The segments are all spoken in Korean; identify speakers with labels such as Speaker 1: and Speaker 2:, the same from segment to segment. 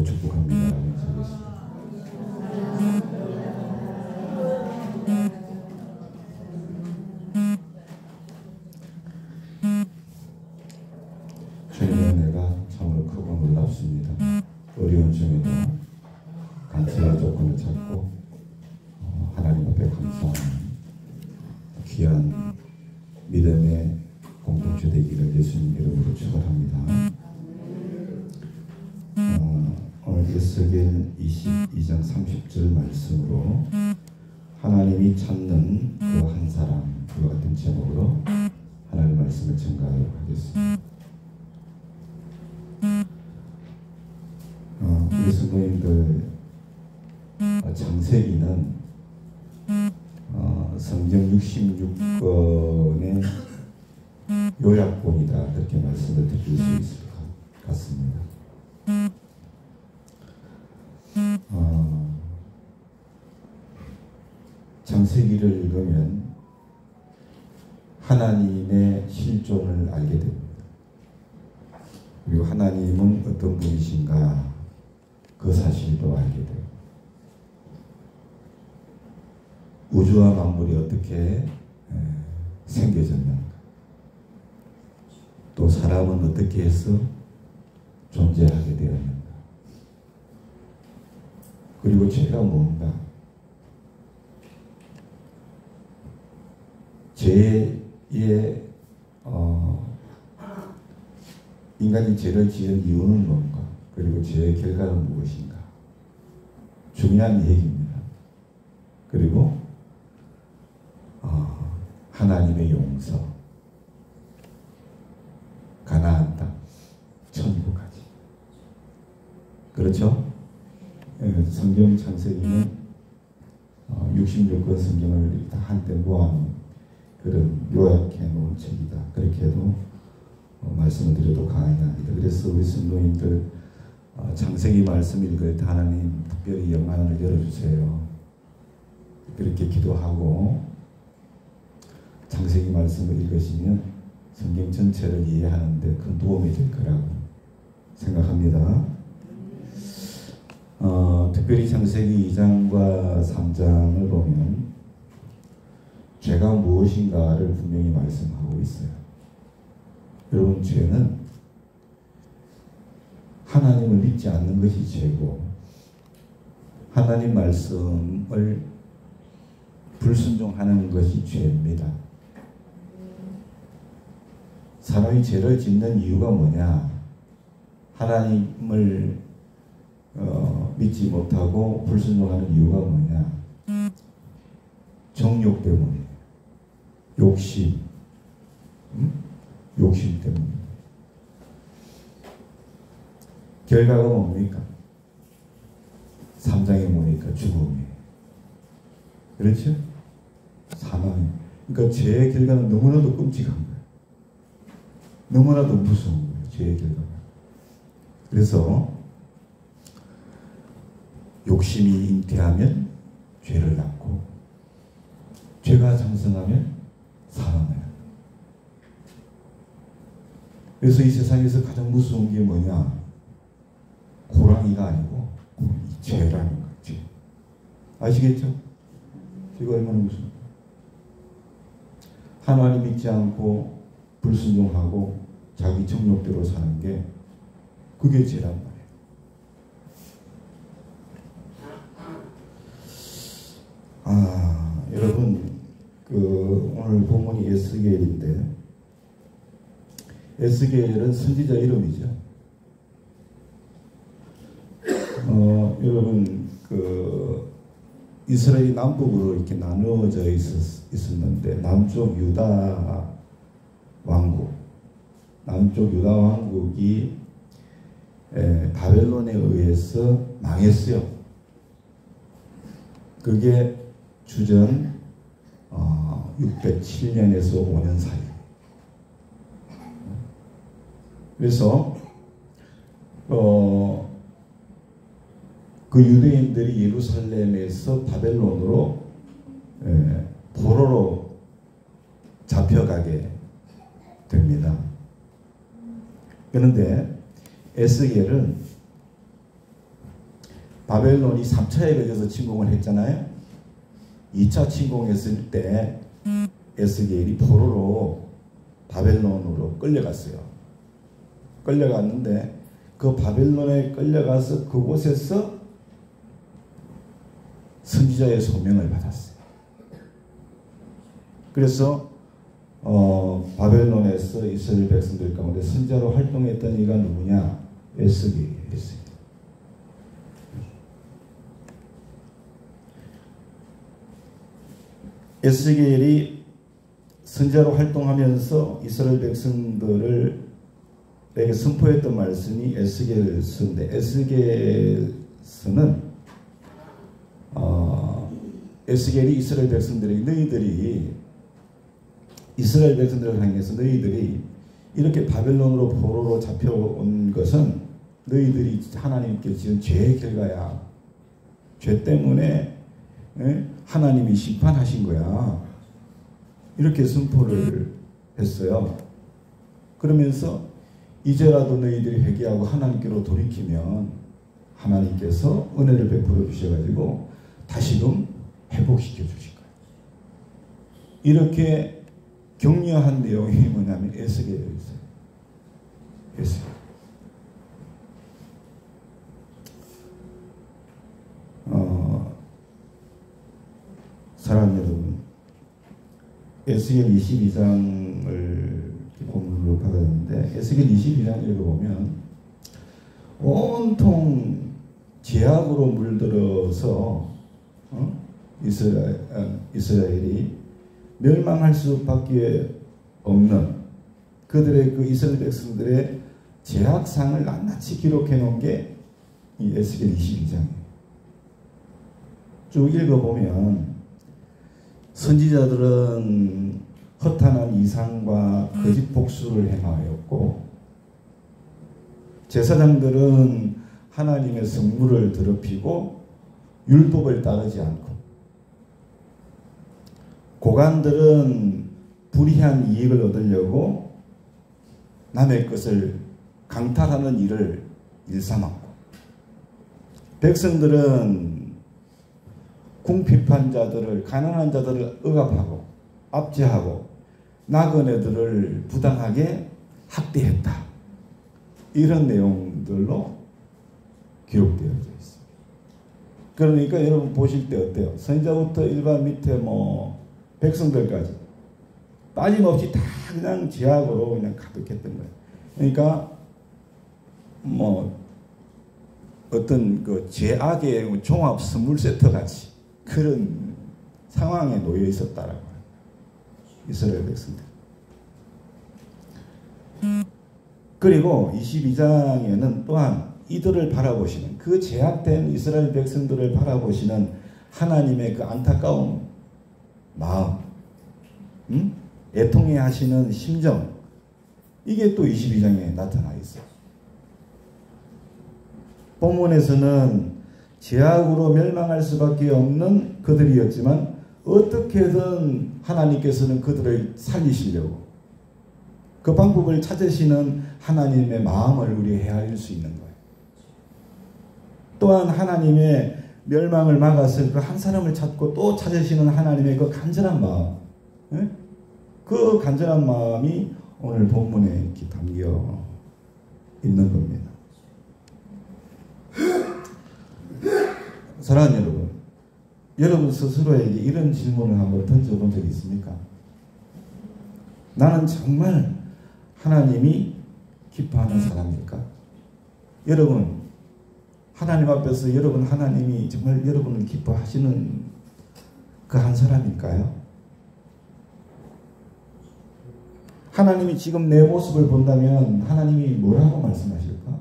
Speaker 1: 축복합니다. 인사하겠습니다. 주님의 은혜가 참으로 크고 놀랍습니다. 어려운 중에도 간절한 조건을 찾고 하나님 앞에 감사하는 귀한 믿음의 공동체 되기를 예수님 이름으로 축원합니다. 오늘 에스겔 22장 30절 말씀으로 하나님이 찾는 그 한 사람, 그와 같은 제목으로 하나님의 말씀을 전가하도록 하겠습니다. 우리 성도님들, 창세기는 성경 66권의 요약본이다, 그렇게 말씀을 드릴 수 있을 것 같습니다. 창세기를 읽으면 하나님의 실존을 알게 됩니다. 그리고 하나님은 어떤 분이신가 그 사실도 알게 되고, 우주와 만물이 어떻게 생겨졌는가, 또 사람은 어떻게 해서 존재하게 되었는가, 그리고 죄가 뭔가, 죄의 인간이 죄를 지은 이유는 뭔가, 그리고 죄의 결과는 무엇인가, 중요한 얘기입니다. 그리고 하나님의 용서, 가나안 땅, 천국까지. 그렇죠? 성경 창세기는 66권 성경을 다 한때 모아놓은 그런 요약해 놓은 책이다, 그렇게 해도 말씀을 드려도 과언이 아니다. 그래서 우리 성도님들 창세기 말씀 읽을 때 하나님 특별히 영안을 열어주세요, 그렇게 기도하고 창세기 말씀을 읽으시면 성경 전체를 이해하는데 큰 도움이 될 거라고 생각합니다. 특별히 창세기 2장과 3장을 보면 죄가 무엇인가를 분명히 말씀하고 있어요. 여러분, 죄는 하나님을 믿지 않는 것이 죄고, 하나님 말씀을 불순종하는 것이 죄입니다. 사람이 죄를 짓는 이유가 뭐냐? 하나님을 믿지 못하고 불순종하는 이유가 뭐냐? 정욕 때문이에요. 욕심. 욕심 때문에. 결과가 뭡니까? 3장에 뭡니까? 죽음이에요. 그렇죠? 사망이에요. 그러니까 죄의 결과는 너무나도 끔찍한 거예요. 너무나도 무서운 거예요, 죄의 결과가. 그래서 욕심이 잉태하면 죄를 낳고, 죄가 장성하면 사망을 합니다. 그래서 이 세상에서 가장 무서운 게 뭐냐? 고랑이가 아니고 이 죄라는 거예요. 죄. 아시겠죠? 죄가 얼마나 무서워요. 하나님 믿지 않고 불순종하고 자기 정욕대로 사는 게 그게 죄란 말이에요. 여러분, 오늘 본문이 에스겔인데, 에스겔은 선지자 이름이죠. 여러분, 이스라엘이 남북으로 이렇게 나누어져 있었는데, 남쪽 유다 왕국이 바벨론에 의해서 망했어요. 그게 주전 607년에서 5년 사이. 그래서 그 유대인들이 예루살렘에서 바벨론으로 포로로 잡혀가게 됩니다. 그런데 에스겔은 바벨론이 3차에 걸려서 침공을 했잖아요. 2차 침공했을 때 에스겔이 포로로 바벨론으로 끌려갔어요. 끌려갔는데 그 바벨론에 끌려가서 그곳에서 선지자의 소명을 받았어요. 그래서 바벨론에서 이스라엘 백성들 가운데 선지자로 활동했던 이가 누구냐? 에스겔이에요. 에스겔이 선지자로 활동하면서 이스라엘 백성들에게 선포했던 말씀이 에스겔서인데, 에스겔이 이스라엘 백성들에게 너희들이 이스라엘 백성들을 향해서 너희들이 이렇게 바벨론으로 포로로 잡혀온 것은 너희들이 하나님께 지은 죄의 결과야. 죄 때문에 하나님이 심판하신 거야. 이렇게 선포를 했어요. 그러면서 이제라도 너희들이 회개하고 하나님께로 돌이키면 하나님께서 은혜를 베풀어 주셔가지고 다시금 회복시켜 주실 거예요. 이렇게 격려한 내용이 뭐냐면 에스겔에 있어요. 에스겔. 사랑하는 여러분, 에스겔 22장을 본문으로 받았는데 에스겔 22장 읽어보면 온통 죄악으로 물들어서 이스라엘이 멸망할 수밖에 없는 그들의 그 이스라엘 백성들의 죄악상을 낱낱이 기록해 놓은 게 이 에스겔 22장이에요. 쭉 읽어보면 선지자들은 허탄한 이상과 거짓 복수를 행하였고, 제사장들은 하나님의 성물을 더럽히고 율법을 따르지 않고, 고관들은 불의한 이익을 얻으려고 남의 것을 강탈하는 일을 일삼았고, 백성들은 궁핍한 가난한 자들을 억압하고 압제하고 나그네들을 부당하게 학대했다. 이런 내용들로 기록되어져 있습니다. 그러니까 여러분 보실 때 어때요? 선지자부터 일반 밑에 백성들까지 빠짐없이 다 그냥 죄악으로 그냥 가득했던 거예요. 그러니까 어떤 그 죄악의 종합 선물 세트 같이 그런 상황에 놓여 있었다라고 해요. 이스라엘 백성들. 그리고 22장에는 또한 이들을 바라보시는, 그 제약된 이스라엘 백성들을 바라보시는 하나님의 그 안타까운 마음, 애통해 하시는 심정, 이게 또 22장에 나타나 있어요. 본문에서는 죄악으로 멸망할 수밖에 없는 그들이었지만 어떻게든 하나님께서는 그들을 살리시려고 그 방법을 찾으시는 하나님의 마음을 우리 헤아릴 수 있는 거예요. 또한 하나님의 멸망을 막았을 그 한 사람을 찾고 또 찾으시는 하나님의 그 간절한 마음, 그 간절한 마음이 오늘 본문에 이렇게 담겨 있는 겁니다. 사랑하는 여러분 스스로에게 이런 질문을 한번 던져본 적이 있습니까? 나는 정말 하나님이 기뻐하는 사람일까? 여러분, 하나님 앞에서 여러분 하나님이 정말 여러분을 기뻐하시는 그 한 사람일까요? 하나님이 지금 내 모습을 본다면 하나님이 뭐라고 말씀하실까?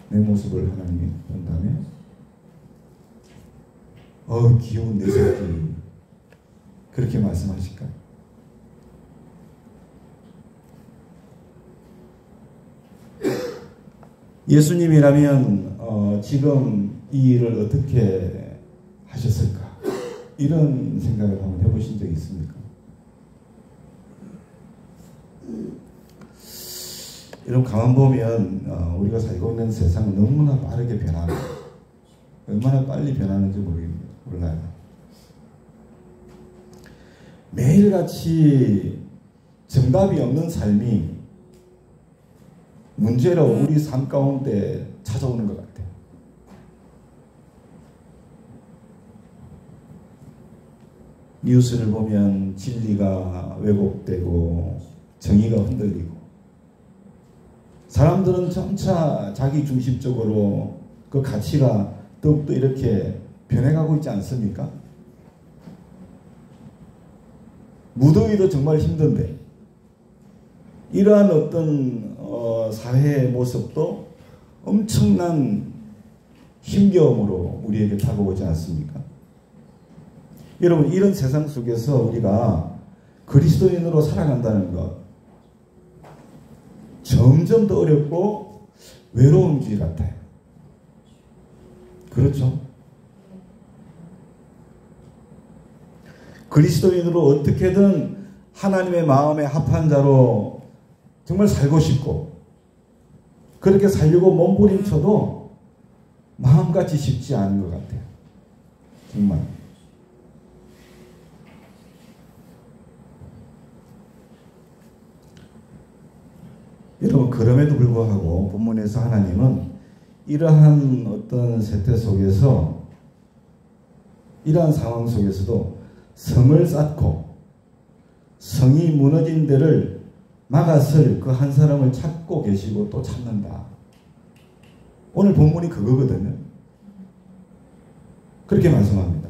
Speaker 1: 내 모습을 하나님이 본다면 귀여운 내 새끼, 그렇게 말씀하실까요? 예수님이라면 지금 이 일을 어떻게 하셨을까? 이런 생각을 한번 해보신 적이 있습니까? 여러분 가만 보면 우리가 살고 있는 세상은 너무나 빠르게 변합니다. 얼마나 빨리 변하는지 몰라요. 매일같이 정답이 없는 삶이 문제로 우리 삶 가운데 찾아오는 것 같아요. 뉴스를 보면 진리가 왜곡되고 정의가 흔들리고 사람들은 점차 자기 중심적으로 그 가치가 더욱더 이렇게 변해가고 있지 않습니까? 무더위도 정말 힘든데 이러한 어떤 사회의 모습도 엄청난 힘겨움으로 우리에게 다가오지 않습니까? 여러분, 이런 세상 속에서 우리가 그리스도인으로 살아간다는 것 점점 더 어렵고 외로운 길 같아요. 그렇죠? 그리스도인으로 어떻게든 하나님의 마음에 합한 자로 정말 살고 싶고 그렇게 살려고 몸부림쳐도 마음같이 쉽지 않은 것 같아요. 정말. 여러분, 그럼에도 불구하고 본문에서 하나님은 이러한 어떤 세태 속에서 이러한 상황 속에서도 성을 쌓고 성이 무너진 데를 막았을 그 한 사람을 찾고 계시고 또 찾는다. 오늘 본문이 그거거든요. 그렇게 말씀합니다.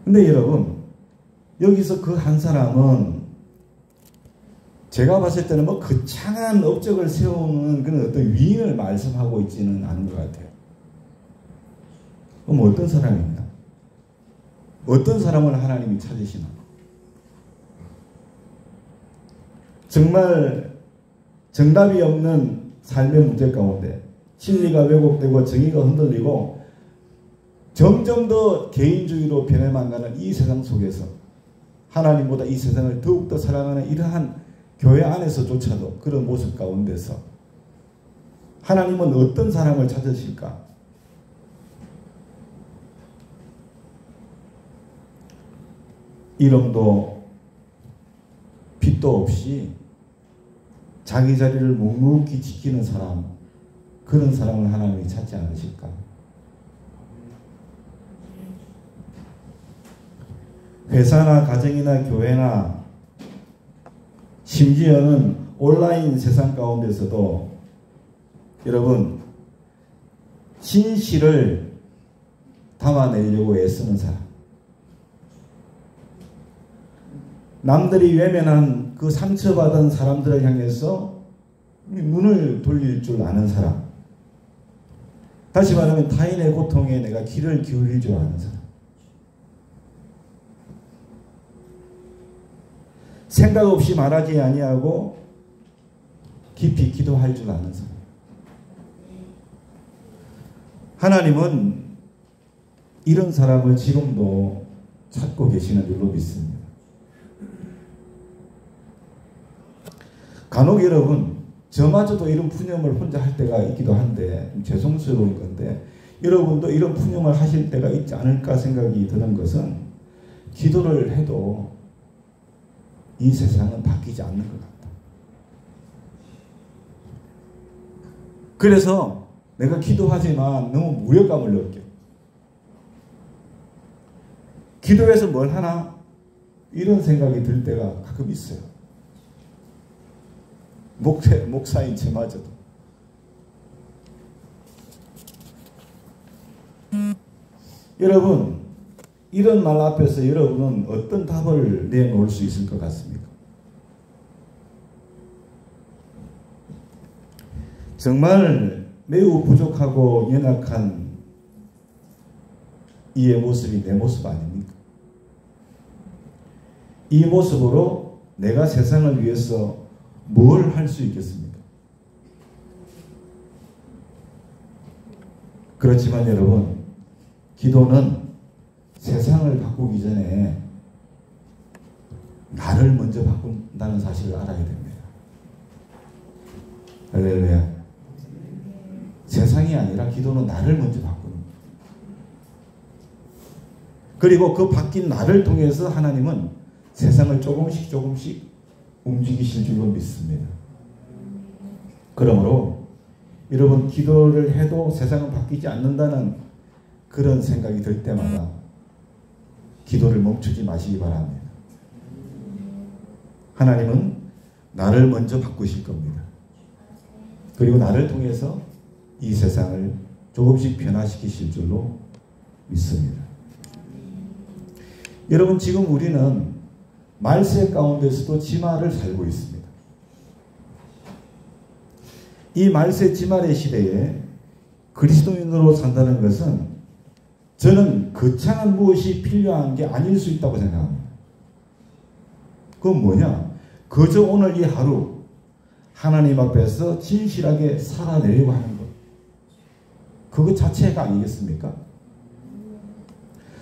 Speaker 1: 근데 여러분, 여기서 그 한 사람은 제가 봤을 때는 뭐 거창한 업적을 세우는 그런 어떤 위인을 말씀하고 있지는 않은 것 같아요. 그럼 어떤 사람입니다? 어떤 사람을 하나님이 찾으시나? 정말 정답이 없는 삶의 문제 가운데 진리가 왜곡되고 정의가 흔들리고 점점 더 개인주의로 변해만 가는 이 세상 속에서 하나님보다 이 세상을 더욱더 사랑하는 이러한 교회 안에서조차도 그런 모습 가운데서 하나님은 어떤 사람을 찾으실까? 이름도 빚도 없이 자기 자리를 묵묵히 지키는 사람, 그런 사람을 하나님이 찾지 않으실까? 회사나 가정이나 교회나 심지어는 온라인 세상 가운데서도 여러분 진실을 담아내려고 애쓰는 사람, 남들이 외면한 그 상처받은 사람들을 향해서 눈을 돌릴 줄 아는 사람, 다시 말하면 타인의 고통에 내가 귀를 기울일 줄 아는 사람, 생각 없이 말하지 아니하고 깊이 기도할 줄 아는 사람. 하나님은 이런 사람을 지금도 찾고 계시는 줄로 믿습니다. 간혹 여러분, 저마저도 이런 푸념을 혼자 할 때가 있기도 한데 좀 죄송스러운 건데 여러분도 이런 푸념을 하실 때가 있지 않을까 생각이 드는 것은 기도를 해도 이 세상은 바뀌지 않는 것 같다. 그래서 내가 기도하지만 너무 무력감을 느껴. 기도해서 뭘 하나? 이런 생각이 들 때가 가끔 있어요. 목사인 저마저도. 여러분, 이런 말 앞에서 여러분은 어떤 답을 내놓을 수 있을 것 같습니까? 정말 매우 부족하고 연약한 이의 모습이 내 모습 아닙니까? 이 모습으로 내가 세상을 위해서 뭘 할 수 있겠습니까? 그렇지만 여러분, 기도는 세상을 바꾸기 전에 나를 먼저 바꾼다는 사실을 알아야 됩니다. 할렐루야. 세상이 세상이 아니라 기도는 나를 먼저 바꾸는 거예요. 그리고 그 바뀐 나를 통해서 하나님은 세상을 조금씩 움직이실 줄로 믿습니다. 그러므로 여러분 기도를 해도 세상은 바뀌지 않는다는 그런 생각이 들 때마다 기도를 멈추지 마시기 바랍니다. 하나님은 나를 먼저 바꾸실 겁니다. 그리고 나를 통해서 이 세상을 조금씩 변화시키실 줄로 믿습니다. 여러분 지금 우리는 말세 가운데서도 지말을 살고 있습니다. 이 말세 지말의 시대에 그리스도인으로 산다는 것은 저는 거창한 무엇이 필요한 게 아닐 수 있다고 생각합니다. 그건 뭐냐? 그저 오늘 이 하루 하나님 앞에서 진실하게 살아내려고 하는 것. 그것 자체가 아니겠습니까?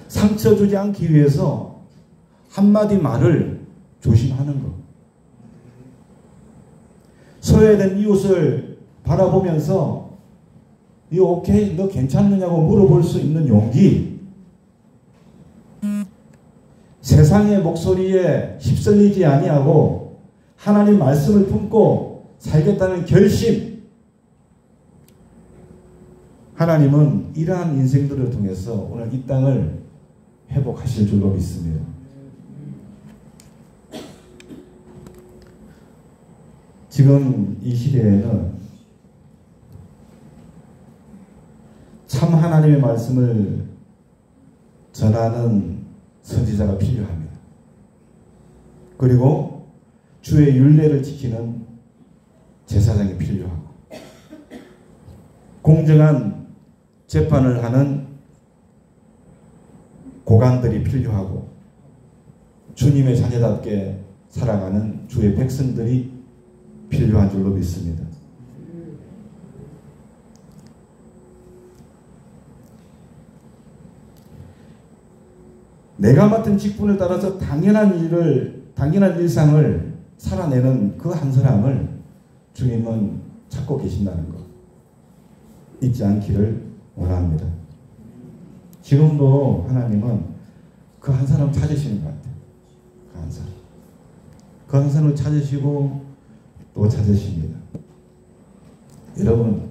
Speaker 1: 상처 주지 않기 위해서 한마디 말을 조심하는 것. 소외된 이웃을 바라보면서 이거 오케이? 너 괜찮느냐고 물어볼 수 있는 용기. 세상의 목소리에 휩쓸리지 아니하고 하나님 말씀을 품고 살겠다는 결심. 하나님은 이러한 인생들을 통해서 오늘 이 땅을 회복하실 줄로 믿습니다. 지금 이 시대에는 참 하나님의 말씀을 전하는 선지자가 필요합니다. 그리고 주의 율례를 지키는 제사장이 필요하고 공정한 재판을 하는 고관들이 필요하고 주님의 자녀답게 살아가는 주의 백성들이 필요한 줄로 믿습니다. 내가 맡은 직분을 따라서 당연한 일상을 살아내는 그 한 사람을 주님은 찾고 계신다는 것 잊지 않기를 원합니다. 지금도 하나님은 그 한 사람 찾으시는 것 같아요. 그 한 사람. 그 한 사람을 찾으시고 또 찾으십니다. 여러분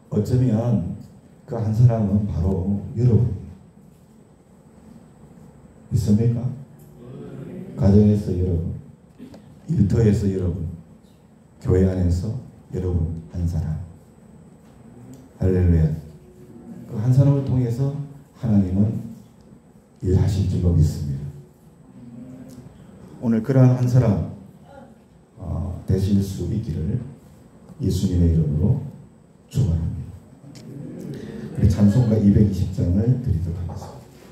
Speaker 1: 어쩌면 그 한 사람은 바로 여러분. 있습니까? 가정에서 여러분, 일터에서 여러분, 교회 안에서 여러분 한 사람. 할렐루야. 그 한 사람을 통해서 하나님은 일하실 줄로 믿습니다. 오늘 그러한 한 사람 되실 수 있기를 예수님의 이름으로 축원합니다. 우리 찬송가 220장을 드리도록 하겠습니다.